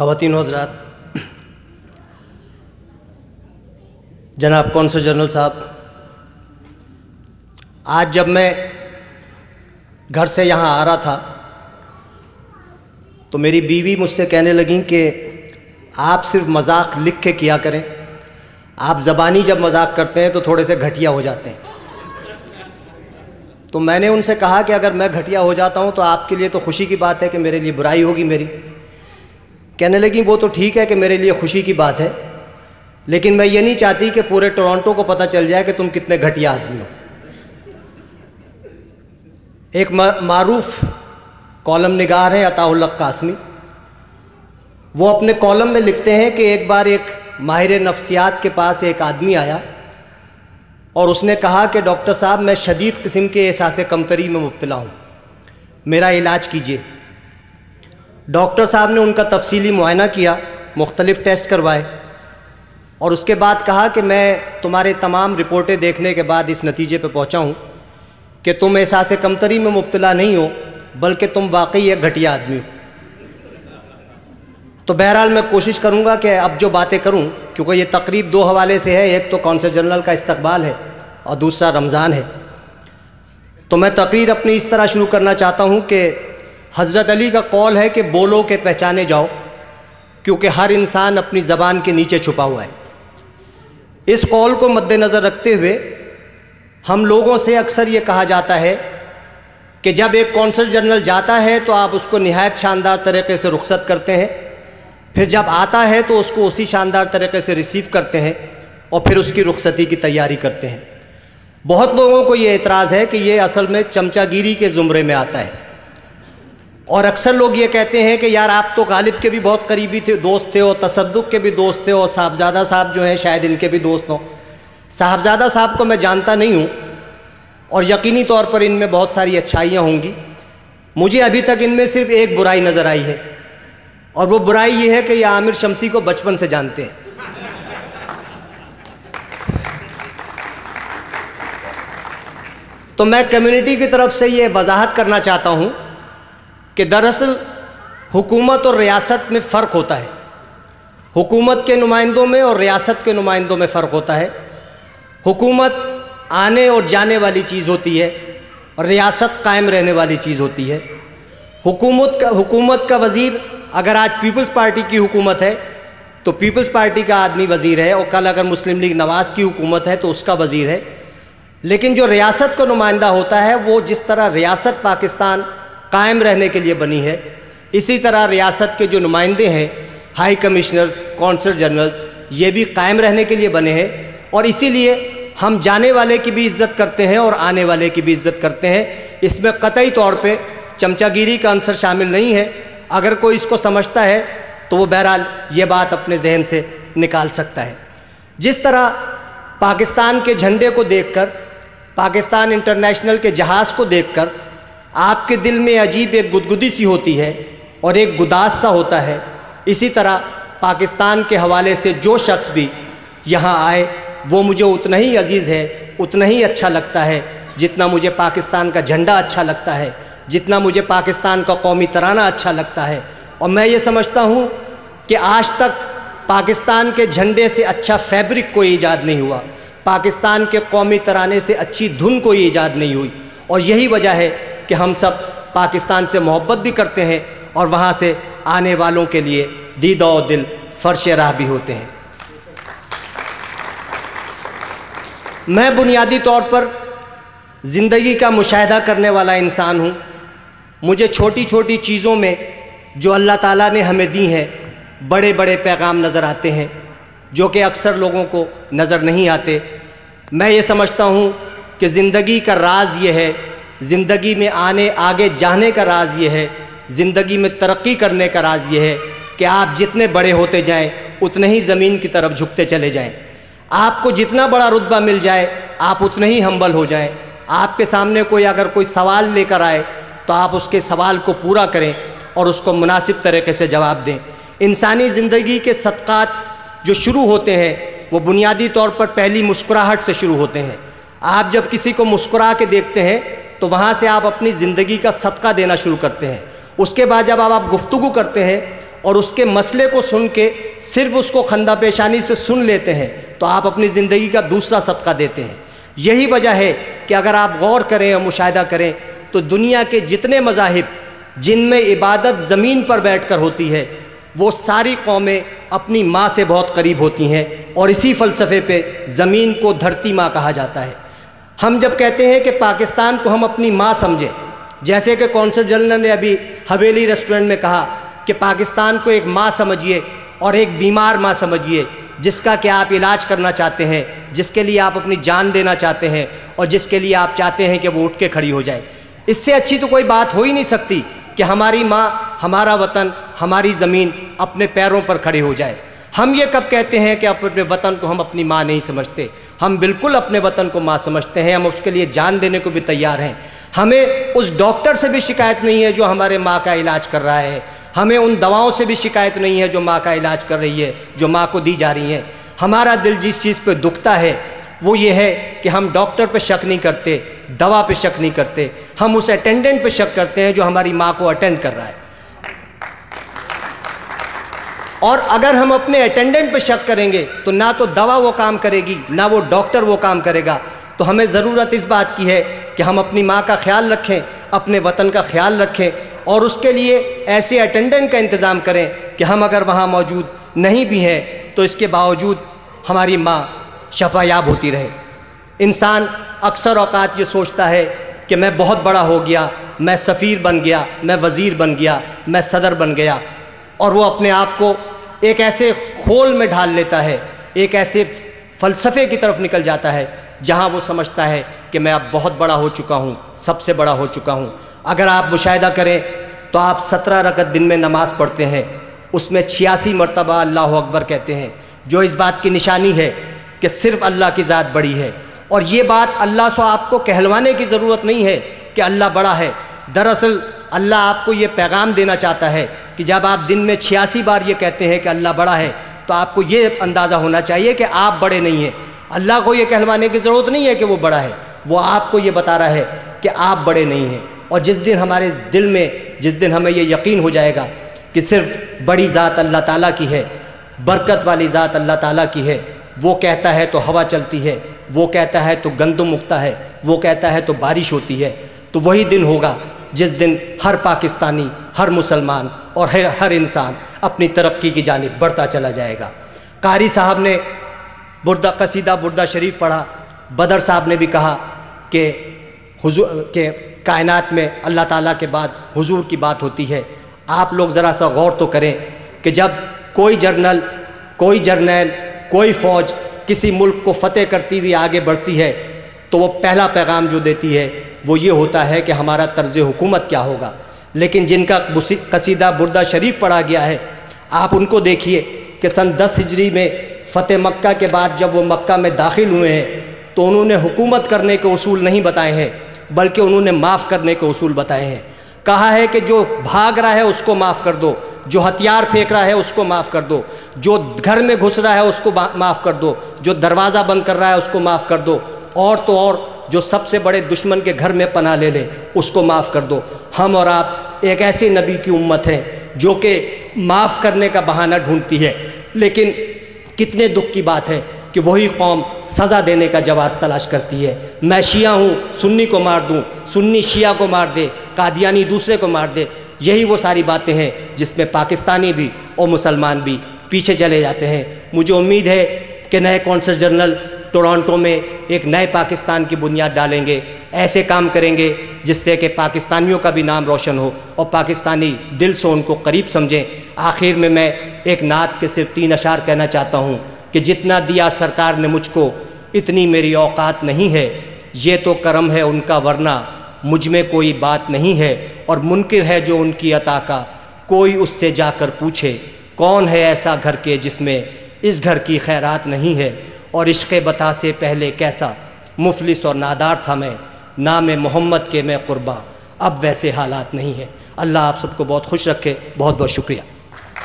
خواتین و حضرات، جناب کونسل جنرل صاحب، آج جب میں گھر سے یہاں آ رہا تھا تو میری بیوی مجھ سے کہنے لگیں کہ آپ صرف مذاق لکھ کے کیا کریں، آپ زبانی جب مذاق کرتے ہیں تو تھوڑے سے گھٹیا ہو جاتے ہیں۔ تو میں نے ان سے کہا کہ اگر میں گھٹیا ہو جاتا ہوں تو آپ کے لیے تو خوشی کی بات ہے کہ میرے لیے برائی ہوگی میری۔ کہنے لگیں وہ تو ٹھیک ہے کہ میرے لیے خوشی کی بات ہے، لیکن میں یہ نہیں چاہتی کہ پورے ٹورانٹو کو پتہ چل جائے کہ تم کتنے گھٹیا آدمی ہو۔ ایک معروف کالم نگار ہیں عطاء اللہ قاسمی، وہ اپنے کالم میں لکھتے ہیں کہ ایک بار ایک ماہر نفسیات کے پاس ایک آدمی آیا اور اس نے کہا کہ ڈاکٹر صاحب میں شدید قسم کے احساس کمتری میں مبتلا ہوں، میرا علاج کیجیے۔ ڈاکٹر صاحب نے ان کا تفصیلی معائنہ کیا، مختلف ٹیسٹ کروائے اور اس کے بعد کہا کہ میں تمہارے تمام رپورٹیں دیکھنے کے بعد اس نتیجے پہ پہنچا ہوں کہ تم احساس کمتری میں مبتلا نہیں ہو بلکہ تم واقعی ایک گھٹیا آدمی ہو۔ تو بہرحال میں کوشش کروں گا کہ اب جو باتیں کروں، کیونکہ یہ تقریب دو حوالے سے ہے، ایک تو کونسل جنرل کا استقبال ہے اور دوسرا رمضان ہے، تو میں تقریر اپنی اس طرح شروع کرنا چاہتا ہوں کہ حضرت علی کا قول ہے کہ بولو کہ پہچانے جاؤ، کیونکہ ہر انسان اپنی زبان کے نیچے چھپا ہوا ہے۔ اس قول کو مد نظر رکھتے ہوئے ہم لوگوں سے اکثر یہ کہا جاتا ہے کہ جب ایک کونسل جنرل جاتا ہے تو آپ اس کو نہایت شاندار طریقے سے رخصت کرتے ہیں، پھر جب آتا ہے تو اس کو اسی شاندار طریقے سے ریسیو کرتے ہیں اور پھر اس کی رخصتی کی تیاری کرتے ہیں۔ بہت لوگوں کو یہ اعتراض ہے کہ یہ اصل میں چمچہ گیری کے زمرے میں آتا ہے، اور اکثر لوگ یہ کہتے ہیں کہ یار آپ تو غالب کے بھی بہت قریبی تھے، دوست تھے، اور تصدق کے بھی دوست تھے، اور صاحبزادہ صاحب جو ہیں شاید ان کے بھی دوست ہوں۔ صاحبزادہ صاحب کو میں جانتا نہیں ہوں اور یقینی طور پر ان میں بہت ساری اچھائیاں ہوں گی، مجھے ابھی تک ان میں صرف ایک برائی نظر آئی ہے، اور وہ برائی یہ ہے کہ یہ عامر شمسی کو بچپن سے جانتے ہیں۔ تو میں کمیونٹی کی طرف سے یہ وضاحت کرنا چاہتا ہوں کہ دراصل حکومت اور ریاست میں فرق ہوتا ہے، حکومت کے نمائندوں میں اور ریاست کے نمائندوں میں فرق ہوتا ہے۔ حکومت آنے اور جانے والی چیز ہوتی ہے اور ریاست قائم رہنے والی چیز ہوتی ہے۔ حکومت کا وزیر اگر آج پیپلز پارٹی کی حکومت ہے تو پیپلز پارٹی کا آدمی وزیر ہے، اور کل اگر مسلم لیگ نواز کی حکومت ہے تو اس کا وزیر ہے۔ لیکن جو ریاست کا نمائندہ ہوتا ہے وہ جس طرح ریاست پاکستان قائم رہنے کے لیے بنی ہے، اسی طرح ریاست کے جو نمائندے ہیں، ہائی کمشنرز، کونسل جنرلز، یہ بھی قائم رہنے کے لیے بنے ہیں، اور اسی لیے ہم جانے والے کی بھی عزت کرتے ہیں اور آنے والے کی بھی عزت کرتے ہیں۔ اس میں قطعی طور پہ چمچہ گیری کا عنصر شامل نہیں ہے۔ اگر کوئی اس کو سمجھتا ہے تو وہ بہرحال یہ بات اپنے ذہن سے نکال سکتا ہے۔ جس طرح پاکستان کے جھنڈے کو دیکھ کر، پاکستان انٹرنیشنل کے جہاز کو دیکھ کر آپ کے دل میں عجیب ایک گدگدی سی ہوتی ہے اور ایک گداز سا ہوتا ہے، اسی طرح پاکستان کے حوالے سے جو شخص بھی یہاں آئے وہ مجھے اتنا ہی عزیز ہے، اتنا ہی اچھا لگتا ہے جتنا مجھے پاکستان کا جھنڈا اچھا لگتا ہے، جتنا مجھے پاکستان کا قومی ترانہ اچھا لگتا ہے۔ اور میں یہ سمجھتا ہوں کہ آج تک پاکستان کے جھنڈے سے اچھا فیبرک کوئی ایجاد نہیں ہوا، پاکستان کے قومی ترانے سے اچھی دھن کوئی ایجاد نہیں ہوئی، اور یہی وجہ ہے کہ ہم سب پاکستان سے محبت بھی کرتے ہیں اور وہاں سے آنے والوں کے لیے دید و دل فرش راہ بھی ہوتے ہیں۔ میں بنیادی طور پر زندگی کا مشاہدہ کرنے والا انسان ہوں۔ مجھے چھوٹی چھوٹی چیزوں میں جو اللہ تعالیٰ نے ہمیں دی ہیں بڑے بڑے پیغام نظر آتے ہیں جو کہ اکثر لوگوں کو نظر نہیں آتے۔ میں یہ سمجھتا ہوں کہ زندگی کا راز یہ ہے، زندگی میں آگے جانے کا راز یہ ہے، زندگی میں ترقی کرنے کا راز یہ ہے کہ آپ جتنے بڑے ہوتے جائیں اتنے ہی زمین کی طرف جھکتے چلے جائیں۔ آپ کو جتنا بڑا رتبہ مل جائے آپ اتنے ہی ہمبل ہو جائیں۔ آپ کے سامنے اگر کوئی سوال لے کر آئے تو آپ اس کے سوال کو پورا کریں اور اس کو مناسب طریقے سے جواب دیں۔ انسانی زندگی کے صدقات جو شروع ہوتے ہیں وہ بنیادی طور پر پہلی مسکراہٹ سے شروع ہوتے ہیں۔ آپ جب کسی کو مسکرا کے دیکھتے ہیں تو وہاں سے آپ اپنی زندگی کا صدقہ دینا شروع کرتے ہیں۔ اس کے بعد جب آپ گفتگو کرتے ہیں اور اس کے مسئلے کو سن کے صرف اس کو خندہ پیشانی سے سن لیتے ہیں تو آپ اپنی زندگی کا دوسرا صدقہ دیتے ہیں۔ یہی وجہ ہے کہ اگر آپ غور کریں اور مشاہدہ کریں تو دنیا کے جتنے مذاہب جن میں عبادت زمین پر بیٹھ کر ہوتی ہے وہ ساری قومیں اپنی ماں سے بہت قریب ہوتی ہیں، اور اسی فلسفے پہ زمین کو دھرتی ماں کہا جاتا ہے۔ ہم جب کہتے ہیں کہ پاکستان کو ہم اپنی ماں سمجھیں، جیسے کہ کونسل جنرل نے ابھی حویلی ریسٹورنٹ میں کہا کہ پاکستان کو ایک ماں سمجھیے اور ایک بیمار ماں سمجھیے جس کا کہ آپ علاج کرنا چاہتے ہیں، جس کے لیے آپ اپنی جان دینا چاہتے ہیں، اور جس کے لیے آپ چاہتے ہیں کہ وہ اٹھ کے کھڑی ہو جائے۔ اس سے اچھی تو کوئی بات ہو ہی نہیں سکتی کہ ہماری ماں، ہمارا وطن، ہماری زمین اپنے پیروں پر کھڑے ہو جائے۔ ہم یہ کب کہتے ہیں کہ اپنے وطن کو ہم اپنی ماں نہیں سمجھتے؟ ہم بالکل اپنے وطن کو ماں سمجھتے ہیں، ہم اس کے لیے جان دینے کو بھی تیار ہیں۔ ہمیں اس ڈاکٹر سے بھی شکایت نہیں ہے جو ہمارے ماں کا علاج کر رہا ہے، ہمیں ان دواؤں سے بھی شکایت نہیں ہے جو ماں کا علاج کر رہی ہے، جو ماں کو دی جا رہی ہیں۔ ہمارا دل جس چیز پہ دکھتا ہے وہ یہ ہے کہ ہم ڈاکٹر پہ شک نہیں کرتے، دوا پہ شک نہیں کرتے، ہم اس اٹینڈنٹ پہ شک کرتے ہیں جو ہماری ماں کو اٹینڈ کر رہا ہے۔ اور اگر ہم اپنے اٹینڈنٹ پہ شک کریں گے تو نہ تو دوا وہ کام کرے گی، نہ وہ ڈاکٹر وہ کام کرے گا۔ تو ہمیں ضرورت اس بات کی ہے کہ ہم اپنی ماں کا خیال رکھیں، اپنے وطن کا خیال رکھیں، اور اس کے لیے ایسے اٹینڈنٹ کا انتظام کریں کہ ہم اگر وہاں موجود نہیں بھی ہیں تو اس کے باوجود ہماری ماں شفا یاب ہوتی رہے۔ انسان اکثر اوقات یہ سوچتا ہے کہ میں بہت بڑا ہو گیا، میں سفیر بن گیا، میں وزیر بن گیا، میں صدر بن گیا، اور وہ اپنے آپ کو ایک ایسے خول میں ڈھال لیتا ہے، ایک ایسے فلسفے کی طرف نکل جاتا ہے جہاں وہ سمجھتا ہے کہ میں اب بہت بڑا ہو چکا ہوں، سب سے بڑا ہو چکا ہوں۔ اگر آپ مشاہدہ کریں تو آپ 17 رکعت دن میں نماز پڑھتے ہیں، اس میں 86 مرتبہ اللہ اکبر کہتے ہیں، جو اس بات کی نشانی ہے کہ صرف اللہ کی ذات بڑی ہے۔ اور یہ بات اللہ سے آپ کو کہلوانے کی ضرورت نہیں ہے کہ اللہ بڑا ہے۔ دراصل اللہ آپ کو یہ پیغام دینا چاہتا ہے کہ جب آپ دن میں 86 بار یہ کہتے ہیں کہ اللہ بڑا ہے تو آپ کو یہ اندازہ ہونا چاہیے کہ آپ بڑے نہیں ہیں۔ اللہ کو یہ کہلوانے کی ضرورت نہیں ہے کہ وہ بڑا ہے، وہ آپ کو یہ بتا رہا ہے کہ آپ بڑے نہیں ہیں۔ اور جس دن ہمارے دل میں، جس دن ہمیں یہ یقین ہو جائے گا کہ صرف بڑی ذات اللہ تعالیٰ کی ہے، برکت والی ذات اللہ تعالیٰ کی ہے، وہ کہتا ہے تو ہوا چلتی ہے، وہ کہتا ہے تو گندم اگتا ہے، وہ کہتا ہے تو بارش ہوتی ہے، تو وہی دن ہوگا جس دن ہر پاکستانی، ہر مسلمان اور ہر انسان اپنی ترقی کی جانب بڑھتا چلا جائے گا۔ قاری صاحب نے قصیدہ بردہ شریف پڑھا، بدر صاحب نے بھی کہا کہ کائنات میں اللہ تعالیٰ کے بعد حضور کی بات ہوتی ہے۔ آپ لوگ ذرا سا غور تو کریں کہ جب کوئی جرنل، کوئی جرنیل، کوئی فوج کسی ملک کو فتح کرتی ہوئی آگے بڑھتی ہے تو وہ پہلا پیغام جو دیتی ہے وہ یہ ہوتا ہے کہ ہمارا طرز حکومت کیا ہوگا۔ لیکن جن کا قصیدہ بردہ شریف پڑھا گیا ہے، آپ ان کو دیکھیے کہ سن 10 ہجری میں فتح مکہ کے بعد جب وہ مکہ میں داخل ہوئے ہیں تو انہوں نے حکومت کرنے کے اصول نہیں بتائے ہیں، بلکہ انہوں نے معاف کرنے کے اصول بتائے ہیں۔ کہا ہے کہ جو بھاگ رہا ہے اس کو معاف کر دو، جو ہتھیار پھینک رہا ہے اس کو معاف کر دو، جو گھر میں گھس رہا ہے اس کو معاف کر دو، جو دروازہ بند کر رہا ہے اس کو معاف کر دو، اور تو اور جو سب سے بڑے دشمن کے گھر میں پناہ لے لے اس کو معاف کر دو۔ ہم اور آپ ایک ایسے نبی کی امت ہیں جو کہ معاف کرنے کا بہانہ ڈھونڈتی ہے، لیکن کتنے دکھ کی بات ہے کہ وہی قوم سزا دینے کا جواز تلاش کرتی ہے۔ میں شیعہ ہوں، سنی کو مار دوں، سنی شیعہ کو مار دے، قادیانی دوسرے کو مار دے، یہی وہ ساری باتیں ہیں جس میں پاکستانی بھی اور مسلمان بھی پیچھے چلے جاتے ہیں۔ مجھے امید ہے کہ نئے کونسل جنرل ٹورانٹو میں ایک نئے پاکستان کی بنیاد ڈالیں گے، ایسے کام کریں گے جس سے کہ پاکستانیوں کا بھی نام روشن ہو اور پاکستانی دل سے ان کو قریب سمجھیں۔ آخر میں ایک نعت کے صرف 3 اشعار کہنا چاہتا ہوں کہ جتنا دیا سرکار نے مجھ کو اتنی میری اوقات نہیں ہے، یہ تو کرم ہے ان کا ورنہ مجھ میں کوئی بات نہیں ہے، اور منکر ہے جو ان کی عطا کا کوئی اس سے جا کر پوچھے، کون ہے ایسا گھر کے جس میں اس گھر کی خیرات نہیں ہے، اور عشق بتا سے پہلے کیسا مفلس اور نادار تھا میں، نام محمد کے میں قرباں اب ویسے حالات نہیں ہیں۔ اللہ آپ سب کو بہت خوش رکھے، بہت بہت شکریہ۔